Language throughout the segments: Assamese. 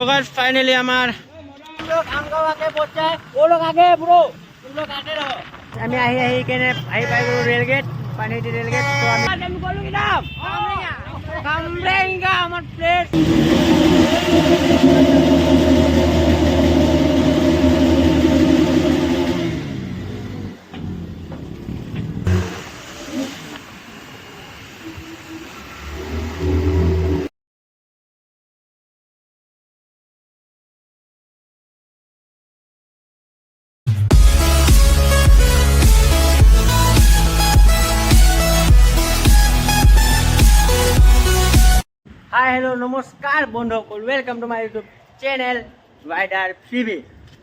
तो गाइस फाइनली हमार तुम लोग हम गाँव आगे पहुंच जाए, वो लोग आगे ब्रो, तुम लोग आगे रहो। আমি আহি কেনে আহি পাই গলো রেলগেট পানিহাটি রেলগেট তো আমি বললো কি নাম কামরেঙ্গা আমার প্লেস। হাই হেল্ল' নমস্কাৰ বন্ধুসকল welcome to my YouTube channel rider freebie.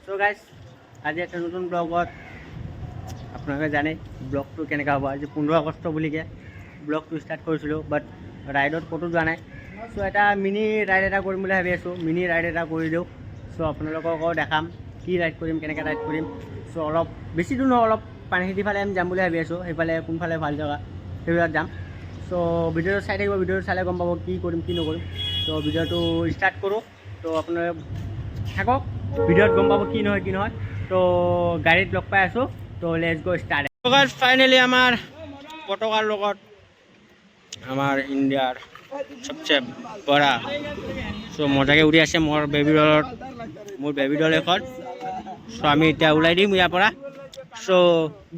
So' guys আজি এটা নতুন ব্লগত আপোনালোকে জানে ব্লগটো কেনেকুৱা হ'ব। আজি 15 আগষ্ট বুলিকে ব্লগটো ষ্টাৰ্ট কৰিছিলোঁ, বাট ৰাইডত ক'তো যোৱা নাই। চ' এটা মিনি ৰাইড এটা কৰিম বুলি ভাবি আছোঁ, মিনি ৰাইড এটা কৰি দিওঁ। চ' আপোনালোককো দেখাম কি ৰাইড কৰিম, কেনেকৈ ৰাইড কৰিম। চ' অলপ বেছি দূৰ নহয়, অলপ পানীখাইটি ফালে আমি যাম বুলি ভাবি আছোঁ। সেইফালে কোনফালে ভাল জেগা সেইবিলাক যাম। চ' ভিডিঅ'টো চাই থাকিব, ভিডিঅ'টো চালে গম পাব কি কৰিম কি নকৰিম। ত' ভিডিঅ'টো ষ্টাৰ্ট কৰোঁ, ত' আপোনালোকে থাকক, ভিডিঅ'ত গম পাব কি নহয় কি নহয়। ত' গাড়ীত লগ পাই আছোঁ, ত' লেটছ গ' ষ্টাৰ্ট। ফাইনেলি আমাৰ পতাকাৰ লগত আমাৰ ইণ্ডিয়াৰ সবচে বৰা চ' মজাকৈ উৰি আছে মোৰ বেবী ডল এখন। চ' আমি এতিয়া ওলাই দিম ইয়াৰ পৰা। চ'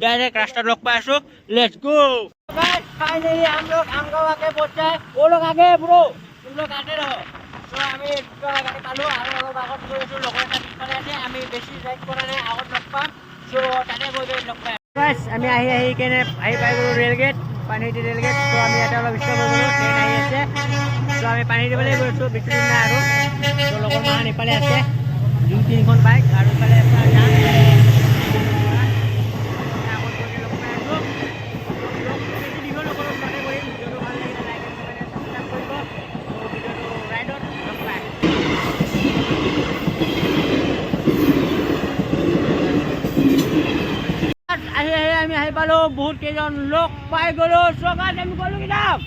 ডাইৰেক্ট ৰাস্তাত লগ পাই আছোঁ, লেটছ গ'। फाइनली हम लोग हम गाँव आगे पहुंच जाए, वो लोग आगे ब्रो, तुम लोग आगे रहो। तो আমি গাড়ি পালো আৰু অলপ আগত গৈ আছোঁ, লগৰ এটা পিছফালে আছে। আমি বেছি ৰাইড কৰা নাই, আগত লগ পাম। চ' তাতে গৈ লগ পাম। আমি আহি কেনে আহি পাই গ'লো ৰেলগেট পানীহাটি ৰেলগেট। চ' আমি ইয়াতে অলপ ষ্টপ হৈ গ'লোঁ, ট্ৰেইন আহি আছে। চ' আমি পানীহাটি ফালে গৈ আছোঁ, বেছি দিন নাই আৰু। চ' লগৰ মাহঁত ইফালে আছে, 2-3খন বাইক আৰু ইফালে যাম। আমি আহি পালোঁ, বহুত কেইজন লগ পাই গ'লোঁ। চকাত আমি গ'লোঁ কি নাম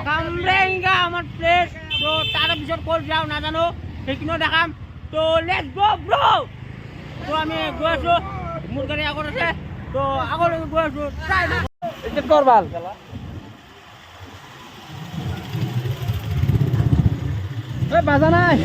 কামৰেঙ্গা আমাৰ প্লেচ। ত' তাৰ পিছত ক'ত যাওঁ নাজানো, সেইখিনিও দেখাম। ত' লেটছ গ' ব্ৰ'। ত' আমি গৈ আছোঁ, মোৰ গাড়ী আগত আছে। ত' আগলৈকে গৈ আছোঁ, কৰ ভাল বাজা নাই।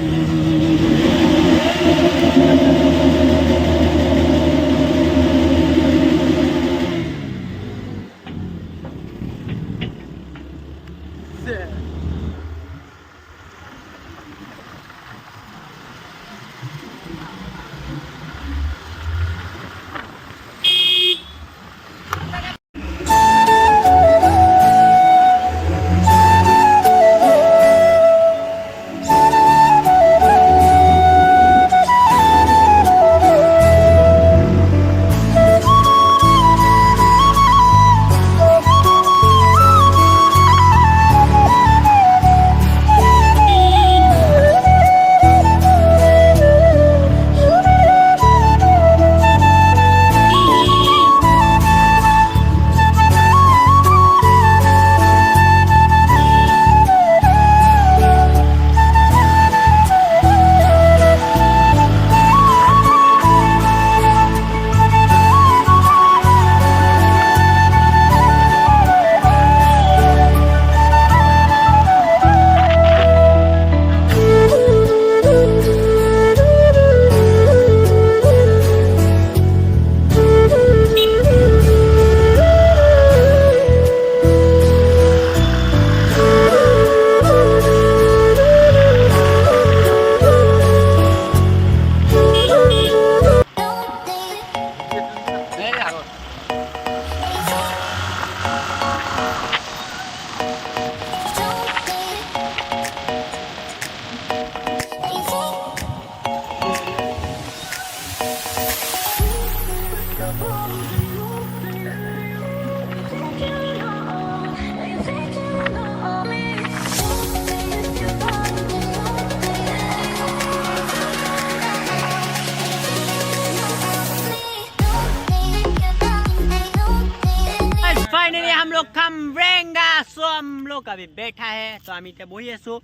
लोग खामरेंगा। सो हम लोग अभी बैठा है, तो हम इतने बही आसो।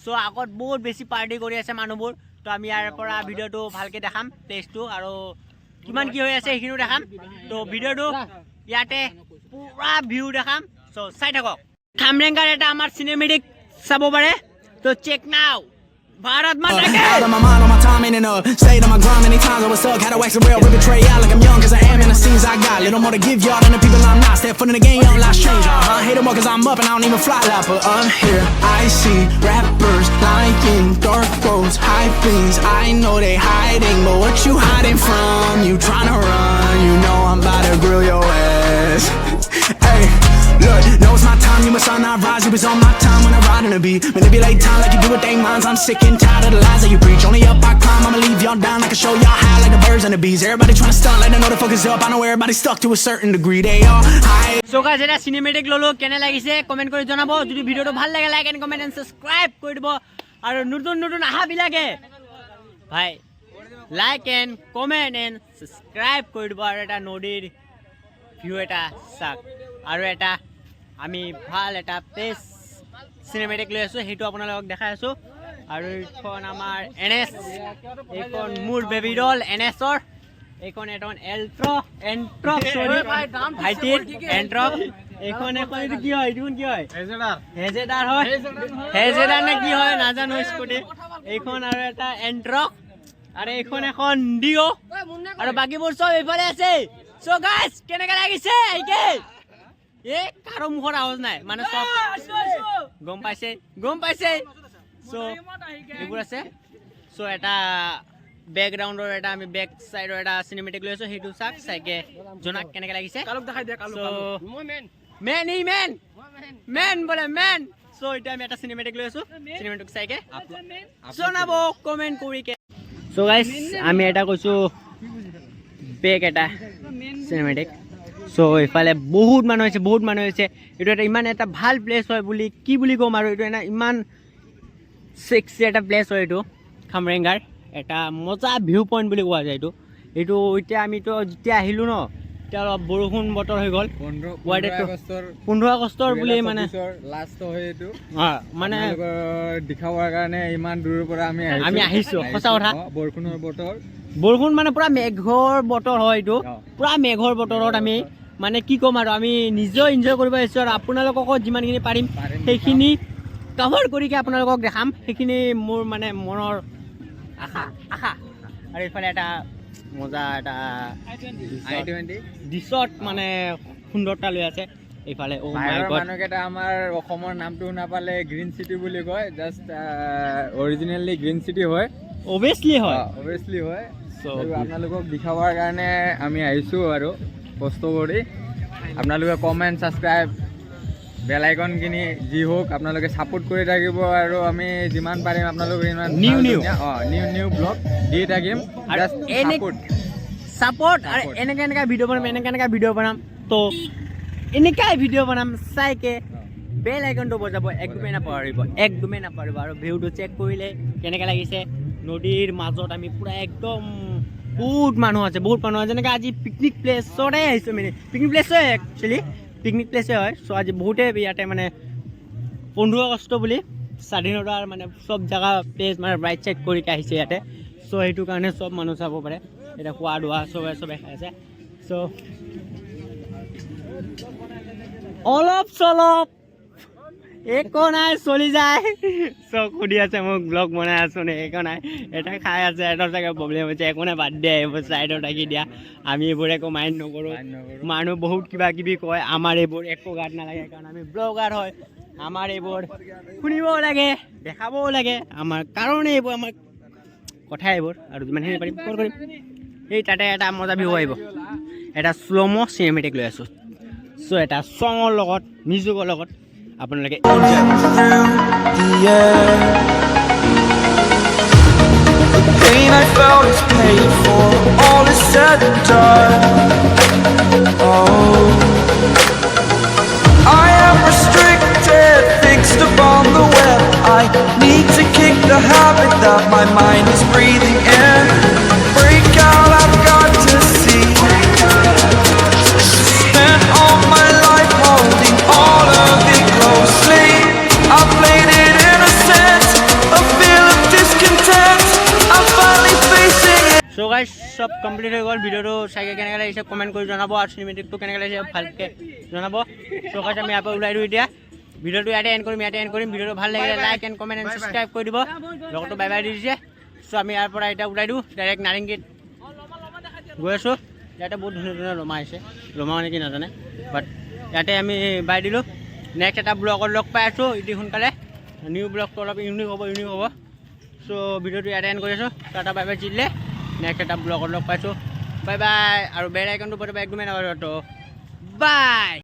চ' আগত বহুত বেছি পাৰ্টি কৰি আছে মানুহবোৰ তো আমি ইয়াৰ পৰা ভিডিঅ'টো ভালকৈ দেখাম প্লেচটো আৰু কিমান কি হৈ আছে সেইখিনিও দেখাম তো ভিডিঅ'টো ইয়াতে পুৰা ভিউ দেখাম চ' চাই থাকক খামৰেংগাৰ এটা আমাৰ চিনেমেটিক চাব পাৰে তো চেক নাও ভাৰত মাতা কি out of my mind on my timing and stayed on my grind many times I was stuck had to wax the rail rip the tray out like I'm young cause I am in the scenes I got little more to give y'all than the people I'm not step foot in the game young life strange hate them more cause I'm up and I don't even fly like but I'm here I see rappers lying dark roads high things I know they hiding but what you hiding from you trying to run you know I'm about to grill your ass hey look know it's my time you must not rise you was on my time when I ride in the beat manipulate time like you do with they minds I'm sick and tired of the lies that you preach only up I climb I'ma leave y'all down I can show y'all high like the birds and the bees everybody trying to stunt like they know the focus up I know everybody stuck to a certain degree they all high so guys এটা সিনেমেটিক ললো কেনে লাগিছে কমেন্ট কৰি জনাব যদি ভিডিওটো ভাল লাগে like and comment and subscribe কৰি দিব আৰু নতুন নতুন আহা বিলাকে ভাই like and comment and subscribe কৰি দিব আৰু এটা নদীৰ ভিউ এটা চাক আৰু এটা আমি ভাল এটা প্লেস সিনেমেটিক লৈ আছো হেতু আপোনালোকক দেখাই আছো আৰু এইখন আমাৰ এনএস এইখন মোৰ বেবি ডল এনএসৰ এইখন এটা এন্ট্ৰক সৰি ভাইটিৰ এন্ট্ৰক এইখন এইটো কি হয় এইটো কি হয় হেজেডাৰ হয় হেজেডাৰ নে কি হয় নাজানো স্কুটি এইখন আৰু এটা এন্ট্ৰক আৰু এইখন এখন ডিও আৰু বাকিবোৰ চব এইফালে আছে সো গাইস কেনেকা লাগিছে এইকে এ কাৰো মুখৰ আৱাজ নাই মানে সব গম পাইছে সো এইবোৰ আছে সো এটা ব্যাকগ্ৰাউণ্ডৰ এটা আমি ব্যাক সাইডৰ এটা সিনেমেটিক লৈ আছো হেতু চাক চাইকে জনাক কেনেকা লাগিছে কালক দেখাই দিয়া কালক মই মেন বলে মেন সো এটা আমি এটা সিনেমেটিক লৈ আছো সিনেমেটিক চাইকে জনাব কমেন্ট কৰি কে সো গাইস আমি এটা কৈছো ব্যাক এটা সিনেমেটিক সো ইফালে বহুত মানুহ আছে এইটো এটা ইমান এটা ভাল প্লেচ হয় বুলি কি বুলি ক'ম আৰু এইটো এটা ইমান সেক্সি এটা প্লেচ হয় এইটো খামৰেংগাৰ এটা মজা ভিউ পইণ্ট বুলি কোৱা যায় এইটো এতিয়া আমিতো যেতিয়া আহিলো ন এতিয়া অলপ বৰষুণ বতৰ হৈ গ'ল 15 আগষ্টৰ বুলি মানে লাষ্ট হয় এইটো মানে দেখাবৰ কাৰণে ইমান দূৰৰ পৰা আমি আহিছো সঁচা কথা বৰষুণ মানে পুৰা মেঘৰ বতৰ হয় এইটো পুৰা মেঘৰ বতৰত আমি মানে কি ক'ম আৰু আমি নিজেও এনজয় কৰিব আহিছোঁ আৰু আপোনালোককো যিমানখিনি পাৰিম সেইখিনি কভাৰ কৰি আপোনালোকক দেখাম সেইখিনি মোৰ মানে মনৰ আশা আৰু এইফালে এটা মজা এটা ডিচত মানে সুন্দৰতা লৈ আছে এইফালে মানুহকেইটা আমাৰ অসমৰ নামটো নাপালে গ্ৰীণ চিটি বুলি কয় জাষ্ট অৰিজিনেলি গ্ৰীণ চিটি হয় অবভিয়াছলি হয় আপোনালোকক দেখাবৰ কাৰণে আমি আহিছোঁ আৰু কষ্ট কৰি আপোনালোকে কমেণ্ট ছাবস্ক্ৰাইব বেল আইকন কিনি যি হোক আপোনালোকে ছাপোৰ্ট কৰি থাকিব আৰু আমি যিমান পাৰিম আপোনালোকে ইমান নিউ ব্লগ দি থাকিম ছাপোৰ্ট আৰু এনেকা ভিডিঅ' বনাম তো এনেকাই ভিডিঅ' বনাম চাইকে বেল আইকনটো বজাব একদমেই নাপাহৰিব আৰু ভিউটো চেক কৰিলে কেনেকৈ লাগিছে নদীৰ মাজত আমি পুৰা একদম বহুত মানুহ আছে যেনেকৈ আজি পিকনিক প্লেচতে আহিছোঁ মানে পিকনিক প্লেচে একচুৱেলি পিকনিক প্লেচে হয় চ' আজি বহুতে ইয়াতে মানে 15 আগষ্ট বুলি স্বাধীনতাৰ মানে চব জেগা প্লেচ মানে ৰাইট চাইড কৰি আহিছে ইয়াতে চ' সেইটো কাৰণে চব মানুহ চাব পাৰে এতিয়া খোৱা দোৱা চবে খাই আছে চ' অলপ চলপ একো নাই চলি যায় চব সুধি আছে মোক ব্লগ বনাই আছো নে একো নাই এটা খাই আছে এটা চাগে প্ৰব্লেম হৈছে একো নাই বাদ দিয়া এইবোৰ চাইডত ৰাখি দিয়া আমি এইবোৰ একো মাইণ্ড নকৰোঁ মানুহ বহুত কিবা কিবি কয় আমাৰ এইবোৰ একো গাত নালাগে কাৰণ আমি ব্লগাৰ হয় আমাৰ এইবোৰ শুনিবও লাগে দেখাবও লাগে আমাৰ কাৰণে এইবোৰ আমাৰ কথা এইবোৰ আৰু যিমানখিনি পাৰিম কল কৰিম এই তাতে এটা মজা ভিউ আহিব এটা শ্ল'ম' চিনেমেটিক লৈ আছোঁ চ' এটা ছঙৰ লগত মিউজিকৰ লগত আপোনালোকে pain I felt is paid for, all is said and done. Oh, I am restricted, fixed upon the web. I need to kick the habit that my mind is breathing in. Break out, I've got to see. Spent all my life holding all of it closely. I played it innocent, so' guys চব কমপ্লিট হৈ গ'ল ভিডিঅ'টো চাগে কেনেকৈ লাগিছে কমেণ্ট কৰি জনাব আৰু চিনেমেটিকটো কেনেকৈ লাগিছে ভালকৈ জনাব চ' গাইজ আমি ইয়াৰ পৰা ওলাই দিওঁ এতিয়া ভিডিঅ'টো ইয়াতে এণ্ড কৰিম ভিডিঅ'টো ভাল লাগিলে like and comment and subscribe কৰি দিব লগতো বাই বাই দি দিছে চ' আমি ইয়াৰ পৰা এতিয়া ওলাই দিওঁ ডাইৰেক্ট নাৰেংগীত গৈ আছোঁ ইয়াতে বহুত ধুনীয়া ধুনীয়া লমা আহিছে লমা মানে কি নাজানে বাট ইয়াতে আমি বাই দিলোঁ নেক্সট এটা ব্লগত লগ পাই আছোঁ অতি সোনকালে নিউ ব্লগটো অলপ ইউনিক হ'ব চ' ভিডিঅ'টো ইয়াতে এণ্ড কৰি আছোঁ টাটা বাই বাই চিলে নেক্সট এটা ব্লগত লগ পাইছোঁ বাই বাই আৰু বেল আইকনটো বজাব একদমেই নাপাহৰিব বাই